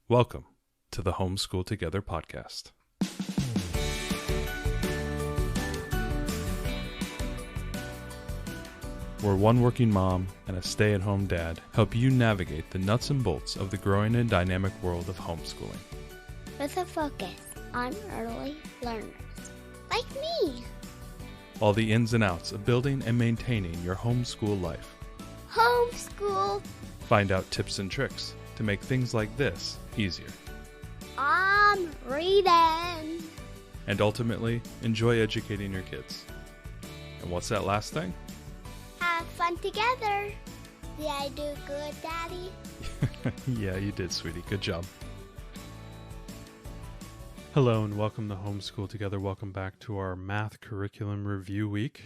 Welcome to the Homeschool Together podcast. Where one working mom and a stay-at-home dad help you navigate the nuts and bolts of the growing and dynamic world of homeschooling. With a focus on early learners, like me. All the ins and outs of building and maintaining your homeschool life. Homeschool. Find out tips and tricks to make things like this easier. I'm reading. And ultimately, enjoy educating your kids. And what's that last thing? Have fun together. Did I do good, Daddy? Yeah, you did, sweetie. Good job. Hello and welcome to Homeschool Together. Welcome back to our math curriculum review week.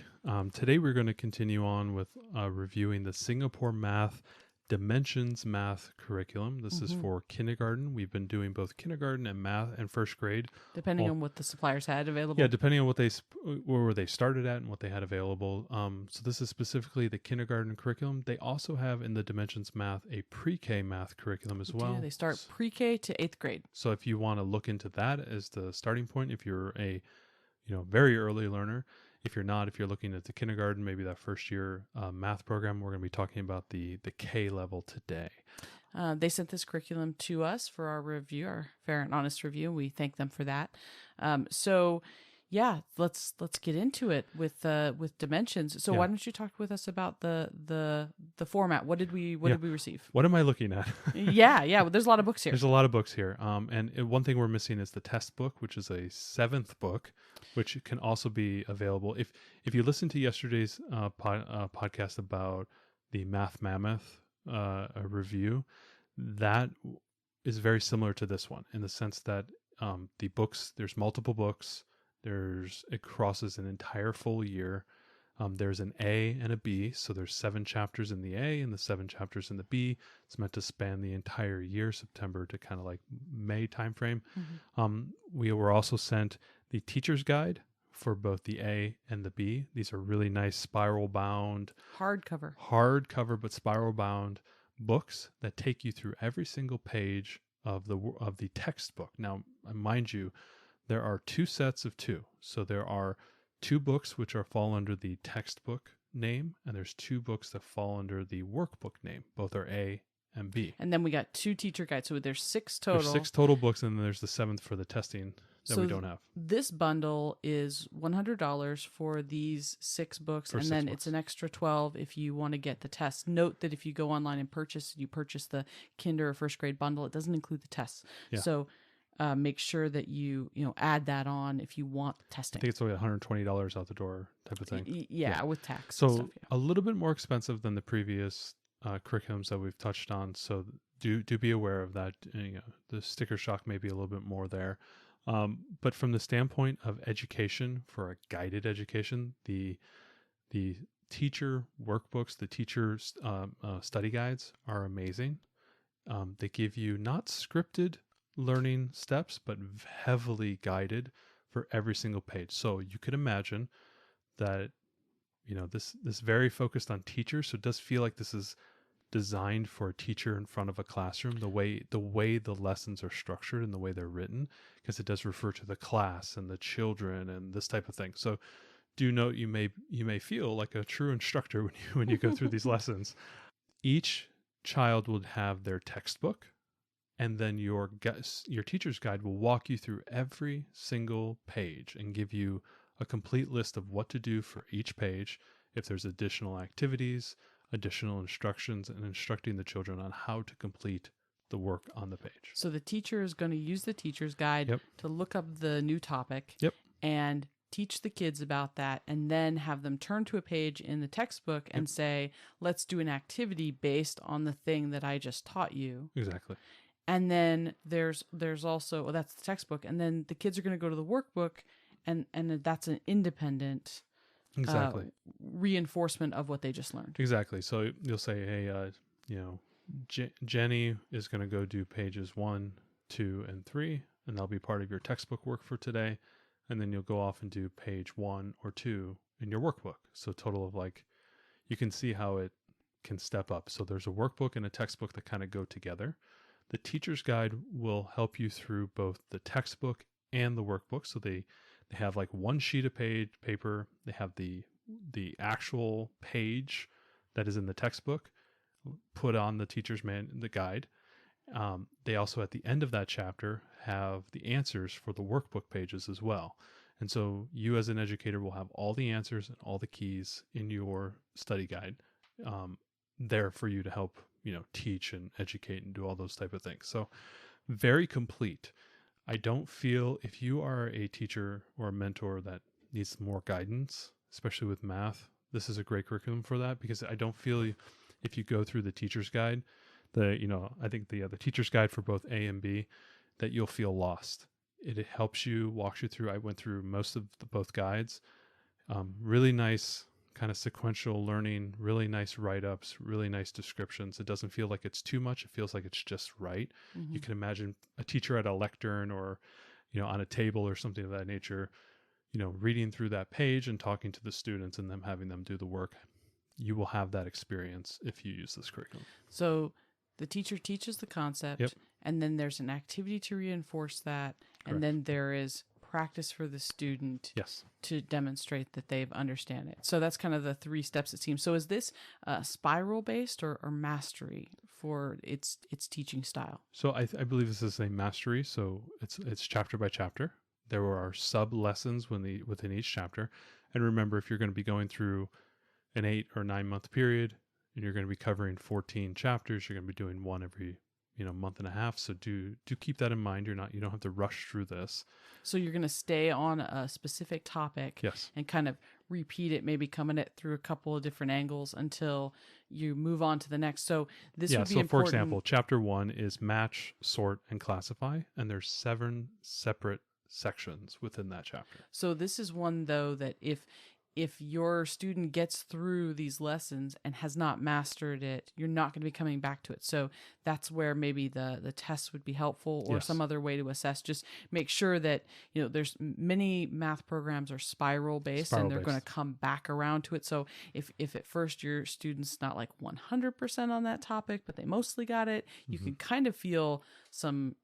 Today we're going to continue on with reviewing the Singapore Math Dimensions math curriculum. This is for kindergarten. We've been doing both kindergarten and math and first grade. Depending on what the suppliers had available. Yeah, depending on where they started at and what they had available. So this is specifically the kindergarten curriculum. They also have in the Dimensions math a pre-K math curriculum as well. They start pre-K to 8th grade. So if you want to look into that as the starting point, if you're a very early learner, if you're not, if you're looking at the kindergarten, maybe that first year math program, we're going to be talking about the K level today. They sent this curriculum to us for our review, our fair and honest review. We thank them for that. Let's get into it with Dimensions. So why don't you talk with us about the format? What did we receive? What am I looking at? Well, there's a lot of books here. There's a lot of books here. And one thing we're missing is the test book, which is a 7th book, which can also be available. If you listen to yesterday's podcast about the Math Mammoth review, that is very similar to this one in the sense that the books, there's multiple books. It crosses an entire full year. There's an A and a B, so there's 7 chapters in the A and the 7 chapters in the B. It's meant to span the entire year, September to kind of like May timeframe. We were also sent the teacher's guide for both the A and the B. These are really nice spiral bound, hardcover but spiral bound books that take you through every single page of the textbook. Now, mind you, there are 2 sets of 2. So there are 2 books which fall under the textbook name, and there's 2 books that fall under the workbook name. Both are A and B. And then we got 2 teacher guides. So there's 6 total. There's 6 total books, and then there's the 7th for the testing that we don't have. This bundle is $100 for these 6 books, and then it's an extra $12 if you want to get the tests. Note that if you go online and you purchase the kinder or first grade bundle, it doesn't include the tests. Yeah. So make sure that you add that on if you want testing. I think it's only $120 out the door type of thing. Yeah, with tax. So and stuff, a little bit more expensive than the previous curriculums that we've touched on. So do be aware of that. The sticker shock may be a little bit more there. But from the standpoint of education, for a guided education, the teacher workbooks, the teacher study guides are amazing. They give you not scripted learning steps, but heavily guided for every single page. So you could imagine that, this very focused on teachers. So it does feel like this is designed for a teacher in front of a classroom, the way the lessons are structured and the way they're written, because it does refer to the class and the children and this type of thing. So do note you may feel like a true instructor when you go through these lessons. Each child would have their textbook, and then your teacher's guide will walk you through every single page and give you a complete list of what to do for each page, if there's additional activities, additional instructions, and instructing the children on how to complete the work on the page. So the teacher is going to use the teacher's guide to look up the new topic and teach the kids about that, and then have them turn to a page in the textbook and say, let's do an activity based on the thing that I just taught you. Exactly. And then there's also, that's the textbook, and then the kids are going to go to the workbook, and that's an independent reinforcement of what they just learned. Exactly. So you'll say, hey, Jenny is going to go do pages 1, 2, and 3, and that'll be part of your textbook work for today. And then you'll go off and do page 1 or 2 in your workbook. So total of you can see how it can step up. So there's a workbook and a textbook that kind of go together. The teacher's guide will help you through both the textbook and the workbook. So they have like one sheet of paper. They have the actual page that is in the textbook put on the the guide. They also, at the end of that chapter, have the answers for the workbook pages as well. And so you as an educator will have all the answers and all the keys in your study guide there for you to help, teach and educate and do all those type of things. So very complete. I don't feel, if you are a teacher or a mentor that needs more guidance, especially with math, this is a great curriculum for that, because I don't feel if you go through the teacher's guide, I think the teacher's guide for both A and B, that you'll feel lost. It helps you, walks you through. I went through most of both guides. Really nice kind of sequential learning, really nice write-ups, really nice descriptions. It doesn't feel like it's too much. It feels like it's just right. You can imagine a teacher at a lectern or, on a table or something of that nature, reading through that page and talking to the students and them having them do the work. You will have that experience if you use this curriculum. So the teacher teaches the concept, Yep. and then there's an activity to reinforce that, Correct. and then there is practice for the student Yes. to demonstrate that they've understand it. So that's kind of the 3 steps, it seems. So is this spiral based or mastery for its teaching style? So I believe this is a mastery. So it's chapter by chapter. There are sub lessons within each chapter. And remember, if you're going to be going through an 8 or 9 month period and you're going to be covering 14 chapters, you're going to be doing one every month and a half. So do keep that in mind. You don't have to rush through this. So you're going to stay on a specific topic, Yes, and kind of repeat it, maybe coming at through a couple of different angles until you move on to the next. So this would be so important. for example, chapter 1 is match, sort, and classify, and there's 7 separate sections within that chapter. So this is one, though, that if your student gets through these lessons and has not mastered it, you're not going to be coming back to it. So that's where maybe the test would be helpful, or Yes. some other way to assess. Just make sure that, there's many math programs are spiral based, and they're going to come back around to it. So if at first your student's not like 100% on that topic, but they mostly got it, you can kind of feel some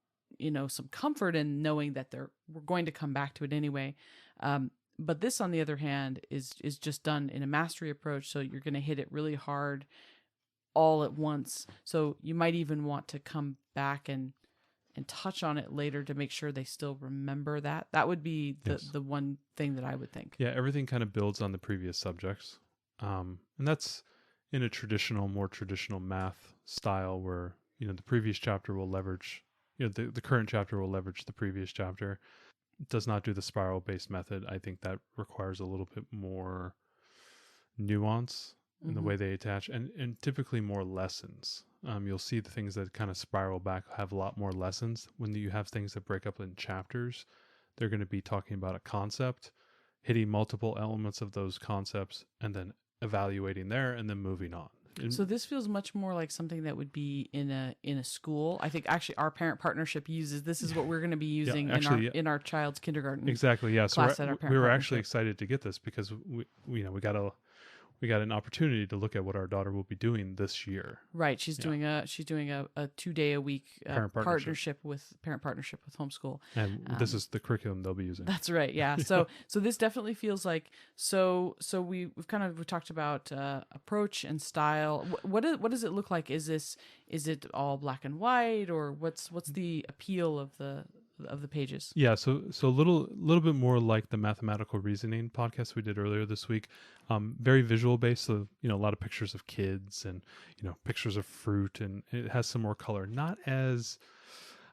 comfort in knowing that we're going to come back to it anyway. But this, on the other hand, is just done in a mastery approach. So you're going to hit it really hard all at once. So you might even want to come back and touch on it later to make sure they still remember that. That would be the one thing that I would think. Yeah, everything kind of builds on the previous subjects. And that's in a more traditional math style where, the previous chapter will leverage, the current chapter will leverage the previous chapter. Does not do the spiral-based method. I think that requires a little bit more nuance in the way they attach, and typically more lessons. You'll see the things that kind of spiral back have a lot more lessons. When you have things that break up in chapters, they're going to be talking about a concept, hitting multiple elements of those concepts, and then evaluating there, and then moving on. So this feels much more like something that would be in a school. I think actually our parent partnership uses this is what we're going to be using in our child's kindergarten. Exactly. Yeah. Class So at our parent we were partnership. actually excited to get this because we got an opportunity to look at what our daughter will be doing this year. Right. She's doing a 2-day-a-week parent partnership with Homeschool. And this is the curriculum they'll be using. That's right. Yeah. So this definitely feels like we've talked about approach and style. What does it look like? Is it all black and white, or what's the appeal of the pages? Yeah, so a little bit more like the mathematical reasoning podcast we did earlier this week. Very visual based, so a lot of pictures of kids and pictures of fruit, and it has some more color. Not as,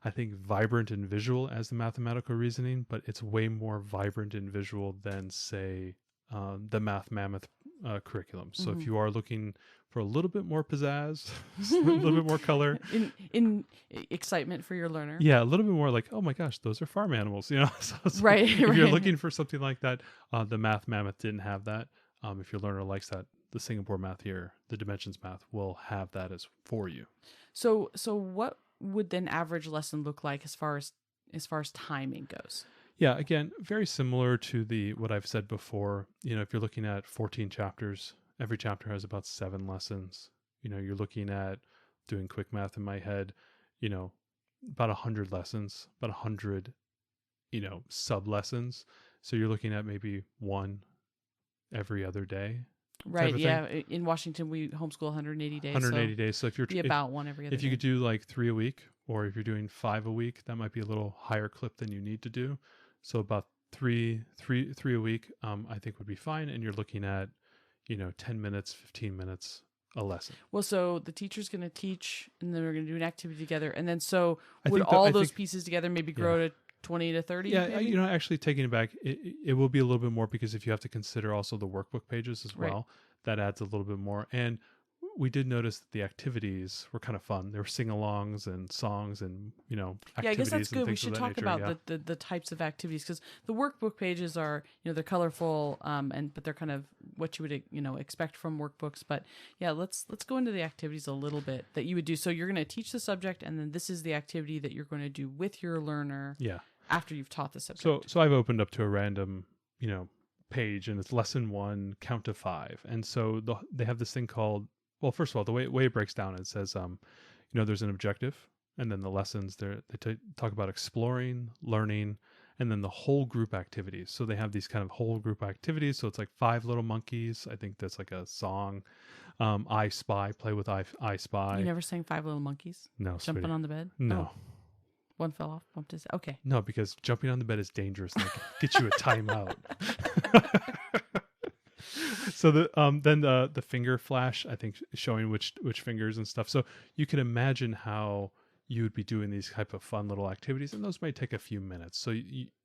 I think, vibrant and visual as the mathematical reasoning, but it's way more vibrant and visual than, say, the Math Mammoth curriculum. So if you are looking for a little bit more pizzazz, a little bit more color, in excitement for your learner. Yeah, a little bit more like, oh my gosh, those are farm animals, So right. If you're looking for something like that, the Math Mammoth didn't have that. If your learner likes that, the Singapore Math here, the Dimensions Math will have that as for you. So what would an average lesson look like as far as timing goes? Yeah, again, very similar to what I've said before. If you're looking at 14 chapters, every chapter has about 7 lessons. You're looking at, doing quick math in my head, about 100 lessons, about 100, sub lessons. So you're looking at maybe one every other day. Right. Yeah. In Washington, we homeschool 180 days. 180 days. So if you're about one every other day. If you could do like 3 a week, or if you're doing 5 a week, that might be a little higher clip than you need to do. So about three a week, I think would be fine. And you're looking at, 10 minutes, 15 minutes a lesson. Well, so the teacher's going to teach, and then we're going to do an activity together. And then so would all those pieces together maybe grow to 20 to 30? Yeah, maybe? Actually taking it back, it will be a little bit more, because if you have to consider also the workbook pages as well, that adds a little bit more. And we did notice that the activities were kind of fun. There were sing-alongs and songs and, activities. Yeah, I guess that's good. We Of should that talk nature, about the types of activities, because the workbook pages are, they're colorful, but they're kind of what you would, expect from workbooks. But yeah, let's go into the activities a little bit that you would do. So you're going to teach the subject, and then this is the activity that you're going to do with your learner. Yeah. After you've taught the subject. So I've opened up to a random, page, and it's lesson 1, count to 5. And so they have this thing called, well, first of all, the way it breaks down, it says, there's an objective, and then the lessons they talk about exploring, learning, and then the whole group activities. So they have these kind of whole group activities. So it's like 5 little monkeys. I think that's like a song. I Spy, play with I Spy. You never sang 5 Little Monkeys? No. Jumping sweetie. on the bed? No. Oh. One fell off, bumped his. Okay. No, because jumping on the bed is dangerous. And they can get you a timeout. So then the finger flash, I think, showing which fingers and stuff. So you can imagine how you would be doing these type of fun little activities, and those might take a few minutes. So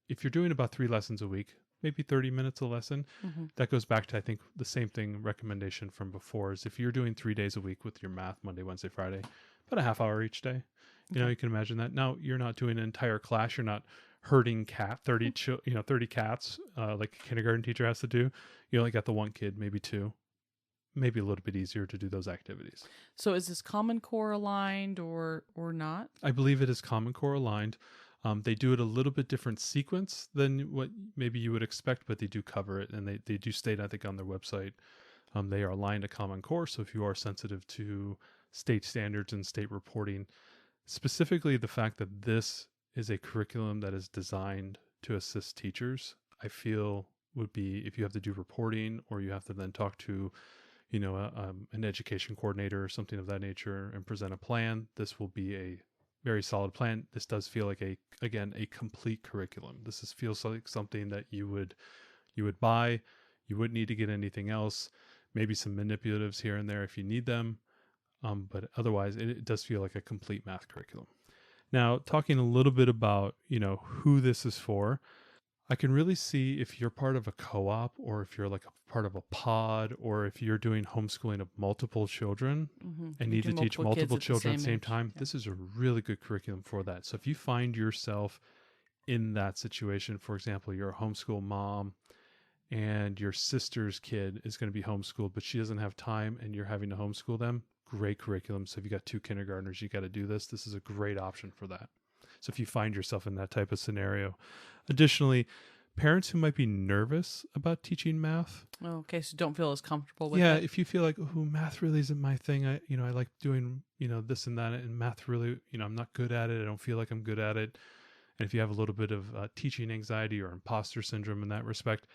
if you're doing about 3 lessons a week, maybe 30 minutes a lesson. Mm-hmm. That goes back to, I think, the same thing recommendation from before is if you're doing 3 days a week with your math, Monday, Wednesday, Friday, about a half hour each day. You can imagine that. Now, you're not doing an entire class. You're not herding 30 cats like a kindergarten teacher has to do. You only got the one kid, maybe 2. Maybe a little bit easier to do those activities. So is this Common Core aligned or not? I believe it is Common Core aligned. They do it a little bit different sequence than what maybe you would expect, but they do cover it, and they do state, I think, on their website, they are aligned to Common Core. So if you are sensitive to state standards and state reporting, specifically the fact that this is a curriculum that is designed to assist teachers, I feel would be, if you have to do reporting or you have to then talk to, an education coordinator or something of that nature and present a plan, this will be a very solid plan. This does feel like a complete curriculum. This feels like something that you would buy. You wouldn't need to get anything else. Maybe some manipulatives here and there if you need them. But otherwise, it does feel like a complete math curriculum. Now, talking a little bit about, who this is for, I can really see if you're part of a co-op or if you're like a part of a pod or if you're doing homeschooling of multiple children and need to teach multiple children at the same time, this is a really good curriculum for that. So if you find yourself in that situation, for example, you're a homeschool mom and your sister's kid is going to be homeschooled, but she doesn't have time and you're having to homeschool them, great curriculum. So if you got 2 kindergartners, you got to do this. This is a great option for that. So if you find yourself in that type of scenario. Additionally, parents who might be nervous about teaching math. Oh, okay, so don't feel as comfortable with it. Yeah, if you feel like, math really isn't my thing. I like doing, this and that, and math really, I'm not good at it. I don't feel like I'm good at it. And if you have a little bit of teaching anxiety or imposter syndrome in that respect,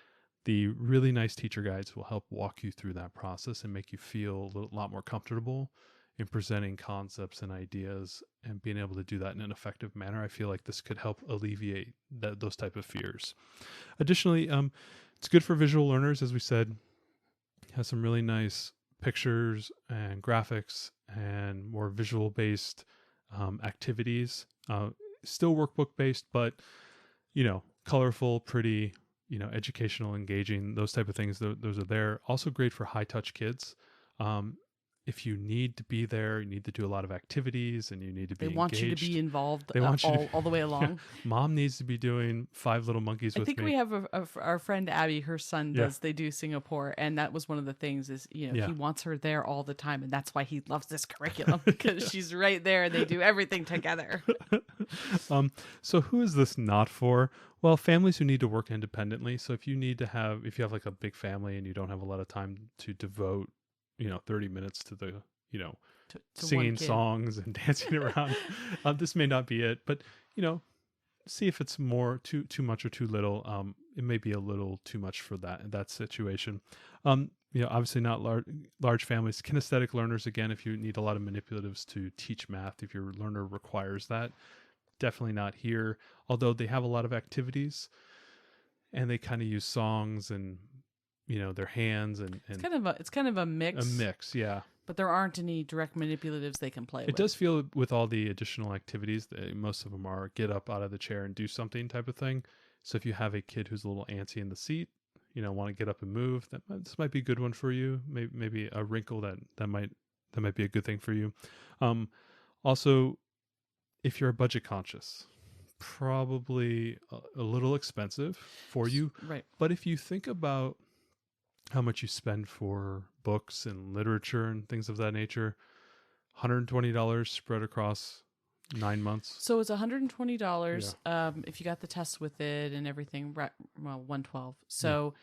the really nice teacher guides will help walk you through that process and make you feel a lot more comfortable in presenting concepts and ideas and being able to do that in an effective manner. I feel like this could help alleviate those type of fears. Additionally, it's good for visual learners, as we said. It has some really nice pictures and graphics and more visual-based activities. Still workbook-based, but, colorful, pretty, educational, engaging, those type of things. Those are there. Also great for high-touch kids. If you need to be there, you need to do a lot of activities and you need to be engaged. They want you to be involved all the way along. Yeah. Mom needs to be doing 5 little monkeys with me. I think we have our friend Abby, her son does, they do Singapore. And that was one of the things is, he wants her there all the time. And that's why he loves this curriculum because she's right there and they do everything together. So who is this not for? Well, families who need to work independently. So if you have like a big family and you don't have a lot of time to devote 30 minutes to the, to singing songs and dancing around. This may not be it, but see if it's more too much or too little. It may be a little too much for that situation. Obviously not large families. Kinesthetic learners, again, if you need a lot of manipulatives to teach math, if your learner requires that, definitely not here. Although they have a lot of activities, and they kind of use songs and their hands and it's kind of a mix. A mix, yeah. But there aren't any direct manipulatives they can play with. It does feel with all the additional activities, most of them are get up out of the chair and do something type of thing. So if you have a kid who's a little antsy in the seat, want to get up and move, this might be a good one for you. Maybe a wrinkle that might be a good thing for you. Also, if you're budget conscious, probably a little expensive for you. Right. But if you think about how much you spend for books and literature and things of that nature, $120 spread across 9 months. So it's $120 if you got the tests with it and everything. Right, well, $112. So,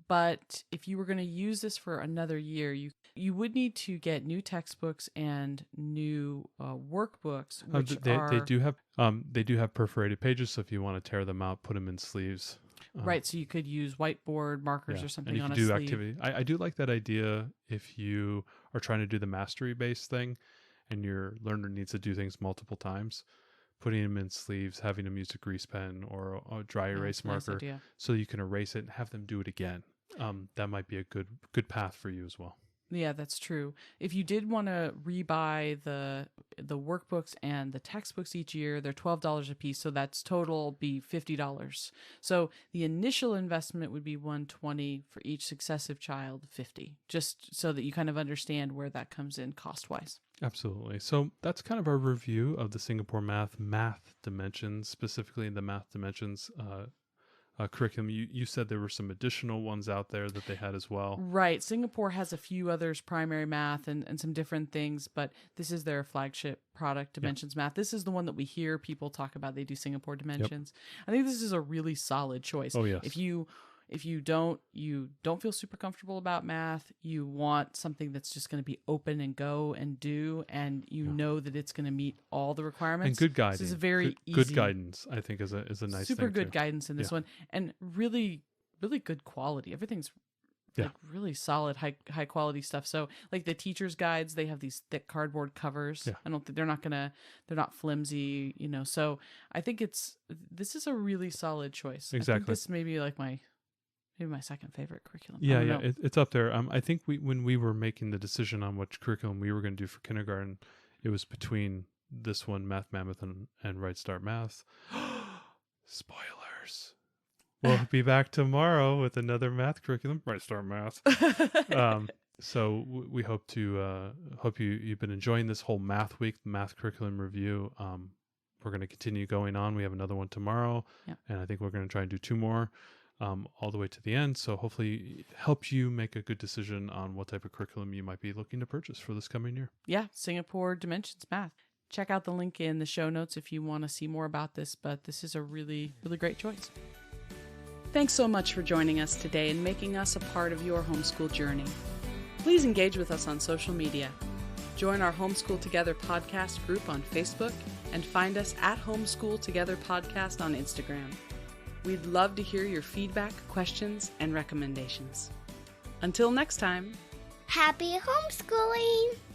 but if you were going to use this for another year, you would need to get new textbooks and new workbooks. Which they do have perforated pages. So if you want to tear them out, put them in sleeves. Right, so you could use whiteboard markers or something on a sleeve. Activity. I do like that idea if you are trying to do the mastery-based thing and your learner needs to do things multiple times, putting them in sleeves, having them use a grease pen or a dry erase marker so you can erase it and have them do it again. That might be a good path for you as well. Yeah, that's true. If you did want to rebuy the workbooks and the textbooks each year, they're $12 a piece, so that's total be $50. So the initial investment would be $120 for each successive child, $50, just so that you kind of understand where that comes in cost-wise. Absolutely. So that's kind of our review of the Singapore Math Dimensions, specifically in the Math Dimensions curriculum. You said there were some additional ones out there that they had as well. Right. Singapore has a few others, primary math and some different things, but this is their flagship product, Dimensions Math. This is the one that we hear people talk about. They do Singapore Dimensions. I think this is a really solid choice. Oh, yes. If you don't feel super comfortable about math, you want something that's just going to be open and go and do, and know that it's going to meet all the requirements. And good guidance. This is a very good guidance, I think, is a nice super thing good guidance in this one, and really, really good quality. Everything's like really solid, high quality stuff. So like the teacher's guides, they have these thick cardboard covers. I don't think they're not flimsy, So I think this is a really solid choice. Exactly. I think this may be like maybe my second favorite curriculum. It's up there. I think when we were making the decision on which curriculum we were going to do for kindergarten, it was between this one, Math Mammoth, and Right Start Math. Spoilers. We'll be back tomorrow with another math curriculum, Right Start Math. So we hope you've been enjoying this whole math week, math curriculum review. We're going to continue going on. We have another one tomorrow, and I think we're going to try and do 2 more. All the way to the end. So hopefully it helps you make a good decision on what type of curriculum you might be looking to purchase for this coming year. Yeah, Singapore Dimensions Math. Check out the link in the show notes if you want to see more about this, but this is a really, really great choice. Thanks so much for joining us today and making us a part of your homeschool journey. Please engage with us on social media. Join our Homeschool Together podcast group on Facebook and find us at Homeschool Together Podcast on Instagram. We'd love to hear your feedback, questions, and recommendations. Until next time, happy homeschooling!